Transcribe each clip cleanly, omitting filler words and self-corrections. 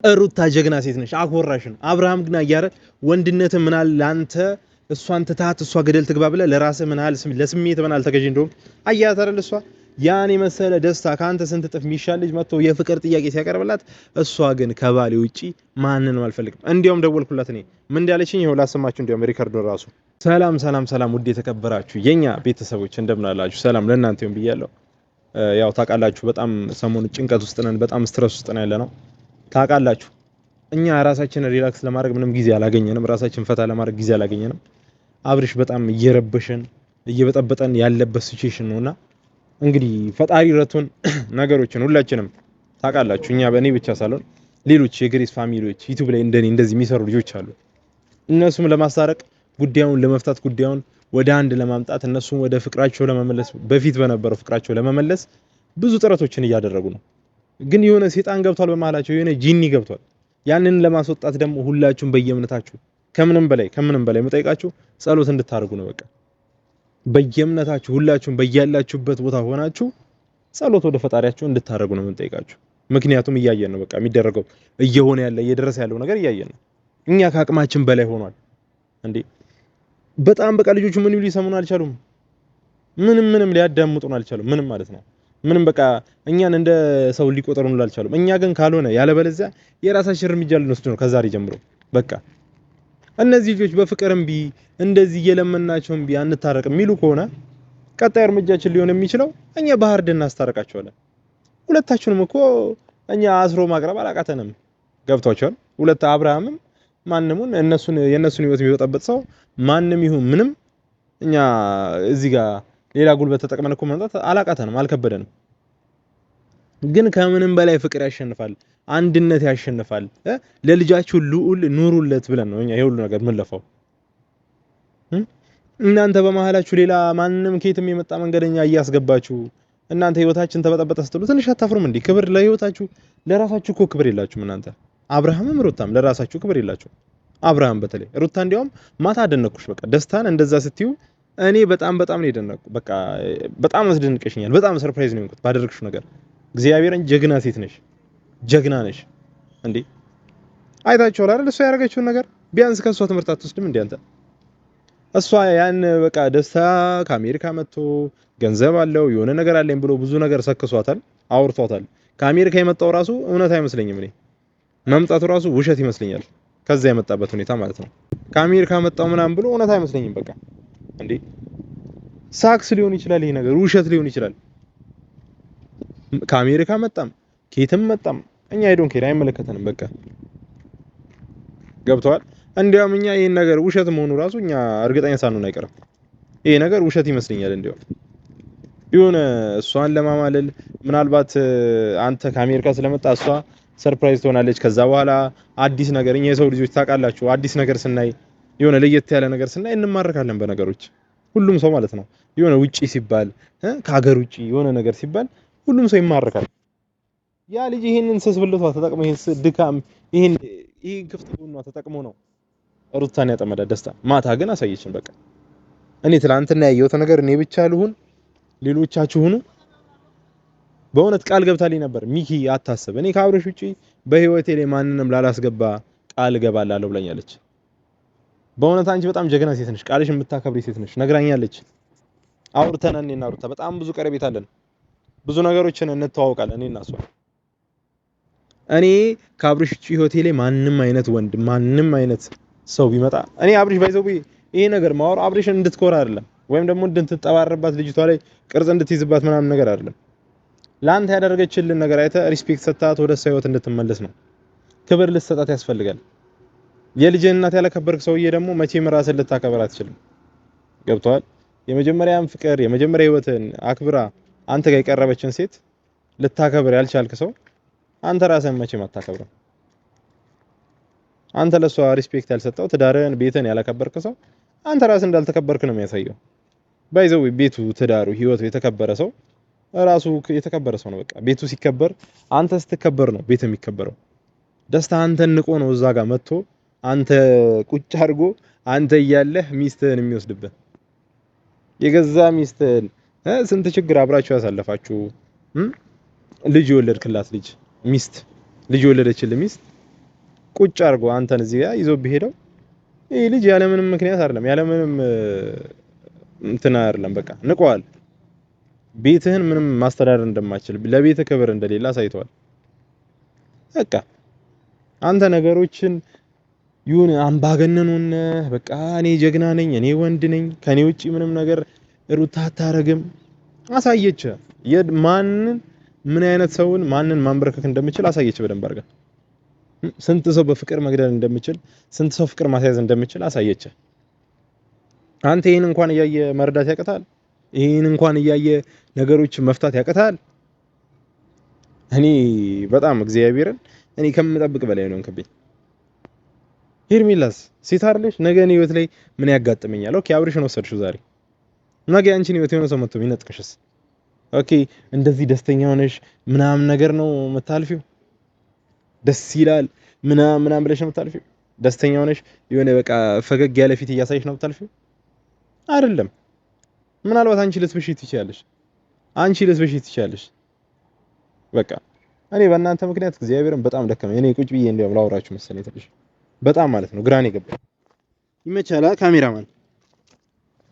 ሩታ ጀግና ሴት ነሽ፣ አኮራሽን። አብርሃም ግን አያረ ወንድነት ምናል ላንተ እሷን ትታት እሷ ገደል ትግባ ብለ ለራስህ ምናል ለስሜት ምናል ተገዥ እንደውም አያት አይደል እሷ ያን የመሰለ ደስታ ካንተ ስንት ጥፍ ሚሻል ልጅ መጥቶ የፍቅር ጥያቄ ሲያቀርብላት እሷ ግን ከባሌ ውጪ ማንንም አልፈልግም። እንዲያውም ደወልኩላት እኔ ምን እንዳለችኝ ይኸው ላሰማችሁ። እንዲያውም ሪከርዱን ራሱ ሰላም ውድ የተከበራችሁ የኛ ቤተሰቦች እንደምን አላችሁ? ሰላም ለእናንተ ይሁን ብያለሁ። ያው ታውቃላችሁ በጣም ሰሞኑ ጭንቀት ውስጥ ነን፣ በጣም ስትረስ ውስጥ ነን ያለነው ታውቃላችሁ። እኛ ራሳችንን ሪላክስ ለማድረግ ምንም ጊዜ አላገኘንም፣ ራሳችንን ፈታ ለማድረግ ጊዜ አላገኘንም። አብርሽ በጣም እየረበሸን እየበጠበጠን ያለበት ሲቹዌሽን ነውና እንግዲህ ፈጣሪ ረቶን ነገሮችን ሁላችንም ታውቃላችሁ። እኛ በእኔ ብቻ ሳይሆን ሌሎች የግሬስ ፋሚሊዎች ዩቲዩብ ላይ እንደኔ እንደዚህ የሚሰሩ ልጆች አሉ። እነሱም ለማስታረቅ ጉዳዩን ለመፍታት ጉዳዩን ወደ አንድ ለማምጣት እነሱም ወደ ፍቅራቸው ለመመለስ በፊት በነበረው ፍቅራቸው ለመመለስ ብዙ ጥረቶችን እያደረጉ ነው። ግን የሆነ ሰይጣን ገብቷል በመሃላቸው፣ የሆነ ጂኒ ገብቷል። ያንን ለማስወጣት ደግሞ ሁላችሁም በየእምነታችሁ ከምንም በላይ መጠይቃችሁ ጸሎት እንድታደርጉ ነው። በቃ በየእምነታችሁ ሁላችሁም በያላችሁበት ቦታ ሆናችሁ ጸሎት ወደ ፈጣሪያችሁ እንድታደርጉ ነው የምንጠይቃችሁ። ምክንያቱም እያየን ነው፣ በቃ የሚደረገው እየሆነ ያለ እየደረሰ ያለው ነገር እያየን ነው። እኛ ከአቅማችን በላይ ሆኗል እንዴ! በጣም በቃ ልጆቹ ምን ይሉ ሊሰሙን አልቻሉም። ምንም ሊያዳምጡን አልቻሉም። ምንም ማለት ነው ምንም በቃ እኛን እንደ ሰው ሊቆጠሩን አልቻሉም። እኛ ግን ካልሆነ ያለበለዚያ የራሳችን እርምጃ ልንወስድ ነው ከዛሬ ጀምሮ። በቃ እነዚህ ልጆች በፍቅርም ቢ እንደዚህ እየለመናቸውም ቢ አንታረቅ የሚሉ ከሆነ ቀጣይ እርምጃችን ሊሆን የሚችለው እኛ ባህር ደን እናስታርቃቸዋለን። ሁለታችሁንም እኮ እኛ አስሮ ማቅረብ አላቃተንም። ገብቷቸዋል። ሁለት አብርሃምም ማንሙን የነሱን ህይወት የሚወጣበት ሰው ማንም ይሁን ምንም እኛ እዚህ ጋር ሌላ ጉልበት ተጠቅመን እኮ መምጣት አላቃተንም፣ አልከበደንም። ግን ከምንም በላይ ፍቅር ያሸንፋል፣ አንድነት ያሸንፋል። ለልጃችሁ ልዑል ኑሩለት ብለን ነው እኛ ይሄ ሁሉ ነገር ምን ለፋው። እናንተ በመሃላችሁ ሌላ ማንንም ከየትም የመጣ መንገደኛ እያስገባችሁ እናንተ ህይወታችን ተበጠበጠ ስትሉ ትንሽ አታፍሩም እንዴ? ክብር ለህይወታችሁ ለራሳችሁ እኮ ክብር የላችሁም እናንተ። አብርሃምም ሩታም ለራሳችሁ ክብር የላችሁ። አብርሃም በተለይ ሩታ እንዲያውም ማታ አደነኩሽ። በቃ ደስታን እንደዛ ስትዩ እኔ በጣም ነው የደነኩ። በቃ በጣም አስደንቀሽኛል። በጣም ሰርፕራይዝ ነው የሆንኩት ባደረግሽው ነገር። እግዚአብሔርን ጀግና ሴት ነሽ፣ ጀግና ነሽ እንዴ! አይታችኋል አይደል? እሷ ያደረገችውን ነገር ቢያንስ ከሷ ትምህርት አትወስድም እንዴ አንተ? እሷ ያን በቃ ደስታ ከአሜሪካ መጥቶ ገንዘብ አለው የሆነ ነገር አለኝ ብሎ ብዙ ነገር ሰክሷታል፣ አውርቷታል። ከአሜሪካ የመጣው ራሱ እውነት አይመስለኝም። እኔ መምጣቱ ራሱ ውሸት ይመስለኛል። ከዛ የመጣበት ሁኔታ ማለት ነው። ከአሜሪካ መጣው ምናምን ብሎ እውነት አይመስለኝም። በቃ እንዴ ሳክስ ሊሆን ይችላል፣ ይሄ ነገር ውሸት ሊሆን ይችላል። ከአሜሪካ መጣም ከየትም መጣም እኛ አይዶን ኬር አይመለከተንም። በቃ ገብቷል። እንዲያውም እኛ ይሄን ነገር ውሸት መሆኑ ራሱ እኛ እርግጠኛ ሳንሆን አይቀርም። ይሄ ነገር ውሸት ይመስለኛል። እንዲያውም የሆነ እሷን ለማማለል ምናልባት አንተ ከአሜሪካ ስለመጣ እሷ ሰርፕራይዝ ትሆናለች። ከዛ በኋላ አዲስ ነገር እኛ የሰው ልጆች ታውቃላችሁ፣ አዲስ ነገር ስናይ የሆነ ለየት ያለ ነገር ስናይ እንማረካለን በነገሮች። ሁሉም ሰው ማለት ነው የሆነ ውጪ ሲባል ከሀገር ውጪ የሆነ ነገር ሲባል ሁሉም ሰው ይማረካል። ያ ልጅ ይሄንን ስስብልቷ ተጠቅሞ ይሄን ድካም ይሄን ክፍት ጎኗ ተጠቅሞ ነው ሩታን ያጠመዳ ደስታ። ማታ ግን አሳየችን። በቃ እኔ ትላንትና ያየሁት ነገር እኔ ብቻ ልሁን ሌሎቻችሁ ሁኑ። በእውነት ቃል ገብታልኝ ነበር። ሚኪ አታስብ፣ እኔ ከአብርሽ ውጪ በህይወቴ ላይ ማንንም ላላስገባ ቃል ገባላለሁ ብላኛለች። በእውነት አንቺ በጣም ጀግና ሴት ነሽ፣ ቃልሽ የምታከብሪ ሴት ነሽ ነግራኛለች። አውርተናል፣ እኔና ሩታ በጣም ብዙ ቀረቤት አለን፣ ብዙ ነገሮችን እንተዋወቃለን እኔና እሷ። እኔ ከአብርሽ ውጪ ህይወቴ ላይ ማንንም አይነት ወንድ ማንንም አይነት ሰው ቢመጣ እኔ አብርሽ ባይዘው ይሄ ነገር ማወራው አብርሽን እንድትኮራ አይደለም፣ ወይም ደግሞ እንድትጠባረባት ልጅቷ ላይ ቅርጽ እንድትይዝባት ምናምን ነገር አይደለም። ላንተ ያደረገችልን ነገር አይተ ሪስፔክት ሰጣት ወደ እሷ ህይወት እንድትመለስ ነው። ክብር ልትሰጣት ያስፈልጋል። የልጅህን እናት ያለከበርክ ሰውዬ ደግሞ መቼም ራስን ልታከብር አትችልም። ገብቷል? የመጀመሪያም ፍቅር የመጀመሪያ ህይወትን አክብራ አንተ ጋር የቀረበችን ሴት ልታከብር ያልቻልክ ሰው አንተ ራስህን መቼም አታከብርም። አንተ ለሷ ሪስፔክት ያልሰጠው ትዳርህን ቤትን ያላከበርክ ሰው አንተ ራስህ እንዳልተከበርክ ነው የሚያሳየው። ባይዘው ቤቱ ትዳሩ ህይወቱ የተከበረ ሰው ራሱ የተከበረ ሰው ነው። በቃ ቤቱ ሲከበር አንተ ስትከበር ነው ቤት የሚከበረው። ደስታ አንተን ንቆ ነው እዛ ጋር መጥቶ አንተ ቁጭ አድርጎ አንተ እያለህ ሚስትህን የሚወስድብህ። የገዛ ሚስትህን ስንት ችግር አብራችሁ ያሳለፋችሁ ልጅ የወለድክላት ልጅ የወለደችልህ ሚስት ቁጭ አድርጎ አንተን እዚህ ጋር ይዞ ቢሄደው ይሄ ልጅ ያለምንም ምክንያት አይደለም ያለምንም እንትና አይደለም በቃ ንቀዋል። ቤትህን ምንም ማስተዳደር እንደማይችል ለቤት ክብር እንደሌለ አሳይቷል። በቃ አንተ ነገሮችን ይሁን አምባገነኑን በቃ እኔ ጀግና ነኝ እኔ ወንድ ነኝ ከኔ ውጪ ምንም ነገር ሩታ አታረግም አሳየች። ማንን ምን አይነት ሰውን ማንን ማንበርከክ እንደምችል አሳየች በደንብ አድርጋ። ስንት ሰው በፍቅር መግደል እንደምችል ስንት ሰው ፍቅር ማስያዝ እንደምችል አሳየች። አንተ ይሄን እንኳን እያየ መርዳት ያቀታል? ይሄን እንኳን እያየ ነገሮችን መፍታት ያቀታል? እኔ በጣም እግዚአብሔርን እኔ ከምጠብቅ በላይ ነው እንከብኝ። ሄርሜላስ ሴት አይደለሽ? ነገ እኔ ህይወት ላይ ምን ያጋጥመኛል? ኦኬ አብርሽን ወሰድሽው ዛሬ ነገ አንቺን ህይወት የሆነ ሰው መጥቶ ቢነጥቅሽስ? ኦኬ እንደዚህ ደስተኛ ሆነሽ ምናምን ነገር ነው የምታልፊው? ደስ ይላል ምናምን ብለሽ ነው የምታልፊው? ደስተኛ ሆነሽ የሆነ በቃ ፈገግ ያለ ፊት እያሳየሽ ነው የምታልፊው? አይደለም። ምናልባት አንቺ ልትብሺ ትችያለሽ። በቃ እኔ በእናንተ ምክንያት እግዚአብሔርን በጣም ደከመኝ። እኔ ቁጭ ብዬ እንደውም ላወራችሁ መሰለኝ ትንሽ በጣም ማለት ነው ግራኔ ገባ። ይመቻላ ካሜራማን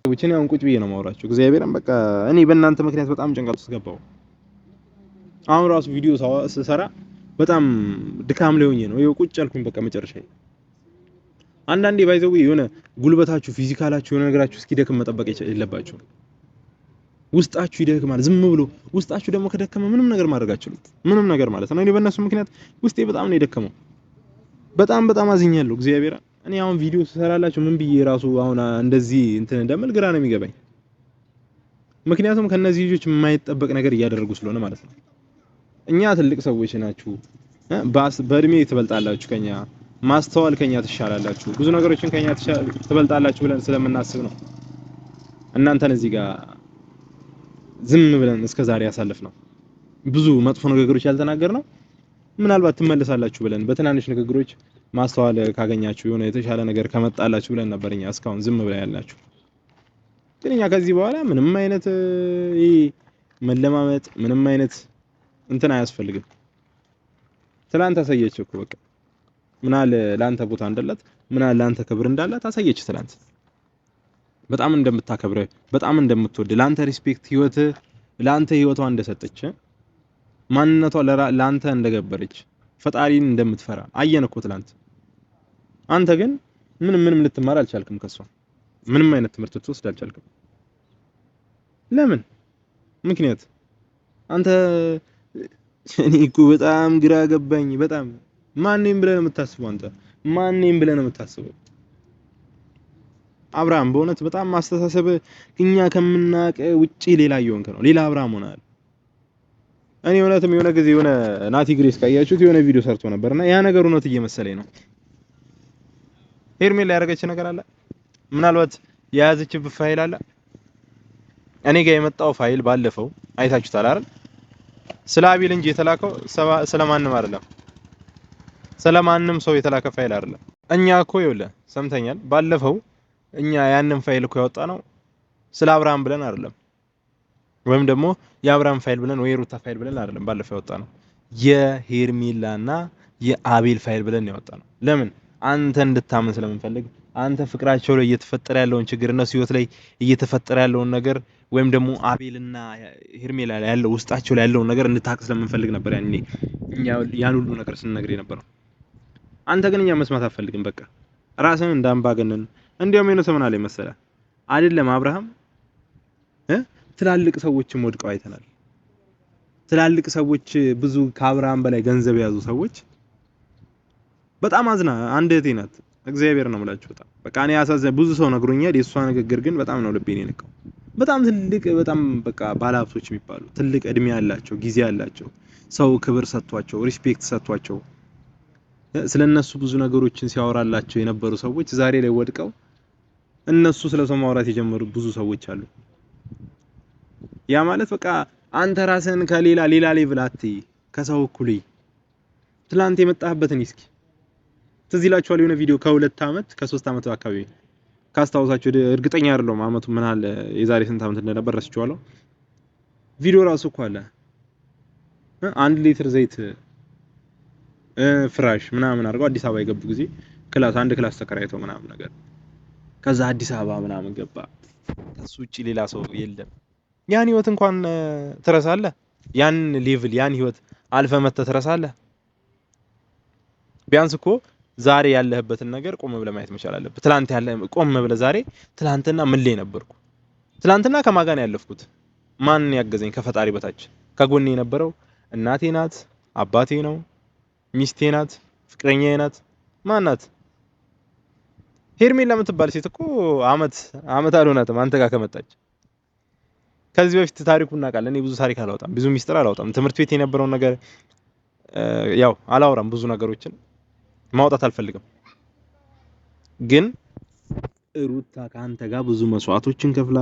ብቻ ነው ቁጭ ብዬ ነው የማወራችሁ እግዚአብሔርን በቃ እኔ በእናንተ ምክንያት በጣም ጭንቀት ውስጥ ገባሁ። አሁን ራሱ ቪዲዮ ስሰራ በጣም ድካም ላይ ሆኜ ነው ይኸው ቁጭ አልኩኝ። በቃ መጨረሻ አንዳንዴ ባይዘው የሆነ ጉልበታችሁ ፊዚካላችሁ የሆነ ነገራችሁ እስኪደክም መጠበቅ የለባችሁም። ውስጣችሁ ይደክማል ዝም ብሎ ውስጣችሁ ደግሞ ከደከመ ምንም ነገር ማድረግ አትችሉም። ምንም ነገር ማለት ነው። እኔ በእነሱ ምክንያት ውስጤ በጣም ነው የደከመው። በጣም አዝኛለሁ እግዚአብሔር። እኔ አሁን ቪዲዮ ስሰራላችሁ ምን ብዬ ራሱ አሁን እንደዚህ እንትን እንደምል ግራ ነው የሚገባኝ። ምክንያቱም ከነዚህ ልጆች የማይጠበቅ ነገር እያደረጉ ስለሆነ ማለት ነው። እኛ ትልቅ ሰዎች ናችሁ፣ በእድሜ ትበልጣላችሁ ከኛ፣ ማስተዋል ከኛ ትሻላላችሁ፣ ብዙ ነገሮችን ከኛ ትበልጣላችሁ ብለን ስለምናስብ ነው እናንተን እዚህ ጋር ዝም ብለን እስከዛሬ ያሳለፍነው። ብዙ መጥፎ ንግግሮች ያልተናገርነው ምናልባት ትመለሳላችሁ ብለን በትናንሽ ንግግሮች ማስተዋል ካገኛችሁ የሆነ የተሻለ ነገር ከመጣላችሁ ብለን ነበርኛ እስካሁን ዝም ብለን ያልናችሁ። ግን እኛ ከዚህ በኋላ ምንም አይነት መለማመጥ ምንም አይነት እንትን አያስፈልግም። ትላንት አሳየች እኮ በቃ ምናል ላንተ ቦታ እንደላት ምናል ላንተ ክብር እንዳላት አሳየች ትላንት። በጣም እንደምታከብረ በጣም እንደምትወድ ላንተ ሪስፔክት ላንተ ህይወቷ እንደሰጠች ማንነቷ ላንተ እንደገበረች ፈጣሪን እንደምትፈራ አየን እኮ ትላንት። አንተ ግን ምንም ልትማር አልቻልክም ከሷ ምንም አይነት ትምህርት ልትወስድ አልቻልክም። ለምን ምክንያት አንተ እኔ እኮ በጣም ግራ ገባኝ። በጣም ማንንም ብለህ ነው የምታስበው አንተ ማንንም ብለህ ነው የምታስበው አብርሃም። በእውነት በጣም ማስተሳሰብ እኛ ከምናቀ ውጪ ሌላ እየሆንክ ነው። ሌላ አብርሃም ሆናል። እኔ እውነትም የሆነ ጊዜ የሆነ ናቲ ግሬስ ካያችሁት የሆነ ቪዲዮ ሰርቶ ነበርና ያ ነገር እውነት እየመሰለኝ ነው። ሄርሜላ ያደረገች ነገር አለ። ምናልባት የያዘችበት ፋይል አለ። እኔ ጋር የመጣው ፋይል ባለፈው አይታችሁታል አይደል? ስለ አቤል እንጂ የተላከው ስለማንም አይደለም። ስለማንም ሰው የተላከ ፋይል አይደለም። እኛ እኮ ይኸውልህ ሰምተኛል። ባለፈው እኛ ያንን ፋይል እኮ ያወጣነው ስለ አብርሃም ብለን አይደለም፣ ወይም ደግሞ የአብርሃም ፋይል ብለን ወይ ሩታ ፋይል ብለን አይደለም። ባለፈው ያወጣነው የሄርሜላና የአቤል ፋይል ብለን ያወጣነው። ለምን? አንተ እንድታምን ስለምንፈልግ፣ አንተ ፍቅራቸው ላይ እየተፈጠረ ያለውን ችግር እነሱ ህይወት ላይ እየተፈጠረ ያለውን ነገር ወይም ደግሞ አቤልና ሄርሜላ ላይ ያለው ውስጣቸው ላይ ያለውን ነገር እንድታቅ ስለምንፈልግ ነበር ያን ሁሉ ነገር ስንነግር የነበረው። አንተ ግን እኛ መስማት አትፈልግም። በቃ ራስን እንዳምባገነን እንዲያውም የሆነ ሰሞን ላይ መሰለ አይደለም አብርሃም ትላልቅ ሰዎችም ወድቀው አይተናል። ትላልቅ ሰዎች ብዙ ከአብርሃም በላይ ገንዘብ የያዙ ሰዎች በጣም አዝና አንድ እህቴ ናት። እግዚአብሔር ነው የምላችሁ በቃ እኔ ያሳዘነ ብዙ ሰው ነግሮኛል። የሷ ንግግር ግን በጣም ነው ልቤን የነካው። በጣም ትልቅ በጣም በቃ ባለሀብቶች የሚባሉ ትልቅ እድሜ ያላቸው ጊዜ ያላቸው ሰው ክብር ሰጥቷቸው ሪስፔክት ሰጥቷቸው ስለነሱ ብዙ ነገሮችን ሲያወራላቸው የነበሩ ሰዎች ዛሬ ላይ ወድቀው እነሱ ስለሰው ማውራት የጀመሩ ብዙ ሰዎች አሉ። ያ ማለት በቃ አንተ ራስህን ከሌላ ሌቭል አትይ፣ ከሰው እኩል ትላንት የመጣህበትን እስኪ ትዝ ይላችኋል። የሆነ ቪዲዮ ከ2 አመት ከ3 አመት አካባቢ ካስታውሳችሁ እርግጠኛ አይደለሁም አመቱ ምን አለ የዛሬ ስንት አመት እንደነበር ረስቼዋለሁ። ቪዲዮ ራሱ እኮ አለ 1 ሊትር ዘይት ፍራሽ ምናምን አድርገው አዲስ አበባ የገቡ ጊዜ አንድ ክላስ ተከራይተው ምናምን ነገር ከዛ አዲስ አበባ ምናምን ገባ። ከሱ ውጪ ሌላ ሰው የለም። ያን ህይወት እንኳን ትረሳለህ? ያን ሌቭል ያን ህይወት አልፈ መተህ ትረሳለህ? ቢያንስ እኮ ዛሬ ያለህበትን ነገር ቆም ብለህ ማየት መቻል አለብህ። ትላንት ያለ ቆም ብለህ ዛሬ ትላንትና ምን ላይ ነበርኩ? ትላንትና ከማን ጋር ነው ያለፍኩት? ማን ያገዘኝ ከፈጣሪ በታች? ከጎኔ የነበረው እናቴ ናት፣ አባቴ ነው፣ ሚስቴ ናት፣ ፍቅረኛዬ ናት። ማን ናት? ሄርሜላ የምትባል ሴት እኮ አመት አልሆናትም አንተ ጋር ከመጣች። ከዚህ በፊት ታሪኩን እናውቃለን። እኔ ብዙ ታሪክ አላወጣም፣ ብዙ ሚስጥር አላወጣም። ትምህርት ቤት የነበረውን ነገር ያው አላወራም፣ ብዙ ነገሮችን ማውጣት አልፈልግም። ግን ሩታ ካንተ ጋር ብዙ መስዋዕቶችን ከፍላ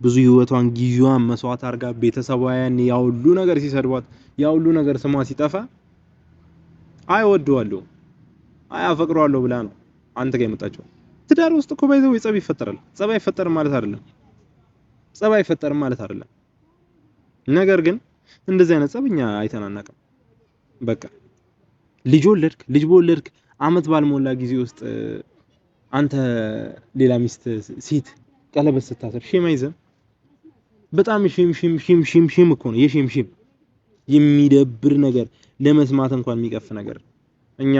ብዙ ህይወቷን ጊዜዋን መስዋዕት አድርጋ ቤተሰቧን ያው ሁሉ ነገር ሲሰድቧት ያው ሁሉ ነገር ስሟ ሲጠፋ አይወደዋለሁ አያፈቅረዋለሁ ብላ ነው አንተ ጋር የመጣችው። ትዳር ውስጥ እኮ ባይዘው ጸብ ይፈጠራል። ጸብ አይፈጠርም ማለት አይደለም። ጸብ አይፈጠርም ማለት አይደለም። ነገር ግን እንደዚህ አይነት ጸብ እኛ አይተናናቅም። በቃ ልጅ በወለድክ አመት ባልሞላ ጊዜ ውስጥ አንተ ሌላ ሚስት ሴት ቀለበት ስታሰር ሼም አይዘም? በጣም ሼም እኮ ነው። የሼም የሚደብር ነገር ለመስማት እንኳን የሚቀፍ ነገር። እኛ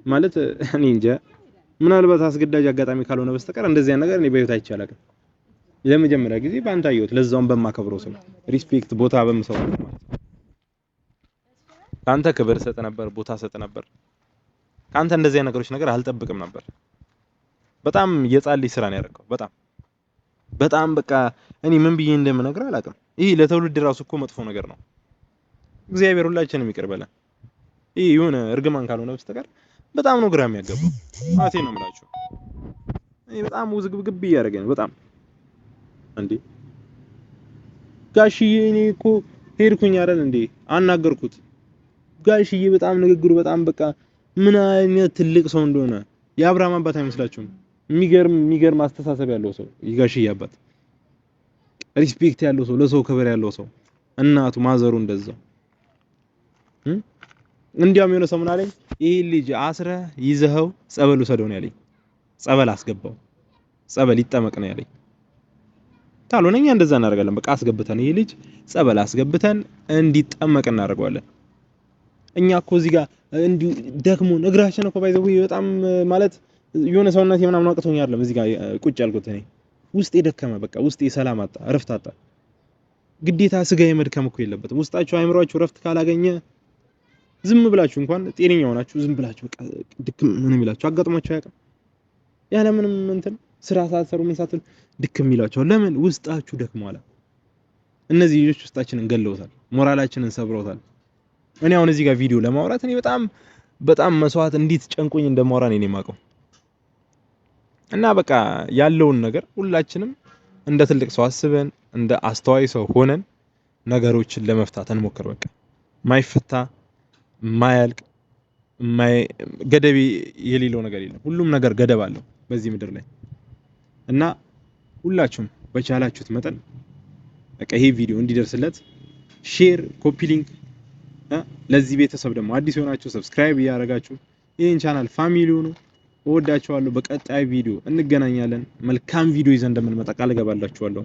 ማለት እኔ እንጃ ምናልባት አስገዳጅ አጋጣሚ ካልሆነ በስተቀር እንደዚህ ነገር እኔ በህይወት አይቻልም። ለመጀመሪያ ጊዜ ባንተ አየሁት፣ ለዛውም በማከብረው ሰው ሪስፔክት ቦታ በምሰው ማለት ነው። ካንተ ክብር ሰጥ ነበር፣ ቦታ ሰጥ ነበር። ካንተ እንደዚህ አይነት ነገሮች ነገር አልጠብቅም ነበር። በጣም የጻልይ ስራ ነው ያደረገው። በጣም በቃ እኔ ምን ብዬ እንደምነግር አላውቅም። ይሄ ለትውልድ ራሱ እኮ መጥፎ ነገር ነው። እግዚአብሔር ሁላችንም ይቅር በለን። ይሄ የሆነ እርግማን ካልሆነ በስተቀር በጣም ነው ግራ የሚያጋባው። ማቴ ነው የምላችሁ። እኔ በጣም ውዝግብግብ እያደረገኝ ነው በጣም እንዴ። ጋሽዬ እኔ እኮ ሄድኩኝ አይደል እንዴ አናገርኩት። ጋሽዬ በጣም ንግግሩ በጣም በቃ ምን አይነት ትልቅ ሰው እንደሆነ የአብርሃም አባት አይመስላችሁም? የሚገርም አስተሳሰብ ያለው ሰው የጋሽዬ አባት፣ ሪስፔክት ያለው ሰው፣ ለሰው ክብር ያለው ሰው፣ እናቱ ማዘሩ እንደዛው። እንዲያውም የሆነ ሰው ምን አለኝ፣ ይሄ ልጅ አስረህ ይዘኸው ጸበል ውሰደው ነው ያለኝ። ጸበል አስገባው፣ ጸበል ይጠመቅ ነው ያለኝ። ታልሆነ እኛ እንደዛ እናደርጋለን። በቃ አስገብተን ይሄ ልጅ ጸበል አስገብተን እንዲጠመቅ እናደርገዋለን። እኛ እኮ እዚህ ጋር እንዲሁ ደክሞን እግራችን እኮ ባይዘው በጣም ማለት የሆነ ሰውነቴ ምናምን አቅቶኝ አይደለም እዚህ ጋር ቁጭ ያልኩት። እኔ ውስጤ ደከመ፣ በቃ ውስጤ ሰላም አጣ፣ እረፍት አጣ። ግዴታ ስጋዬ መድከም እኮ የለበትም። ውስጣችሁ አይምሮአችሁ እረፍት ካላገኘ ዝም ብላችሁ እንኳን ጤነኛ ሆናችሁ ዝም ብላችሁ በቃ ድክም ምን ይላችሁ አጋጥሟችሁ አያውቅም? ያለ ምንም እንትን ስራ ሳትሰሩ ምን ሳትሉ ድክም ይላችኋል። ለምን? ውስጣችሁ ደክሟል። እነዚህ ልጆች ውስጣችንን ገለውታል፣ ሞራላችንን ሰብረውታል። እኔ አሁን እዚህ ጋር ቪዲዮ ለማውራት እኔ በጣም መስዋዕት እንዴት ጨንቆኝ እንደማወራ እኔ የማውቀው። እና በቃ ያለውን ነገር ሁላችንም እንደ ትልቅ ሰው አስበን እንደ አስተዋይ ሰው ሆነን ነገሮችን ለመፍታት እንሞክር። በቃ ማይፈታ ማያልቅ ገደብ የሌለው ነገር የለም። ሁሉም ነገር ገደብ አለው በዚህ ምድር ላይ። እና ሁላችሁም በቻላችሁት መጠን በቃ ይሄ ቪዲዮ እንዲደርስለት ሼር፣ ኮፒ ሊንክ፣ ለዚህ ቤተሰብ ደግሞ አዲስ የሆናችሁ ሰብስክራይብ እያደረጋችሁ ይሄን ቻናል ፋሚሊው ነው። እወዳችኋለሁ። በቀጣይ ቪዲዮ እንገናኛለን። መልካም ቪዲዮ ይዘን እንደምንመጣ ቃል እገባላችኋለሁ።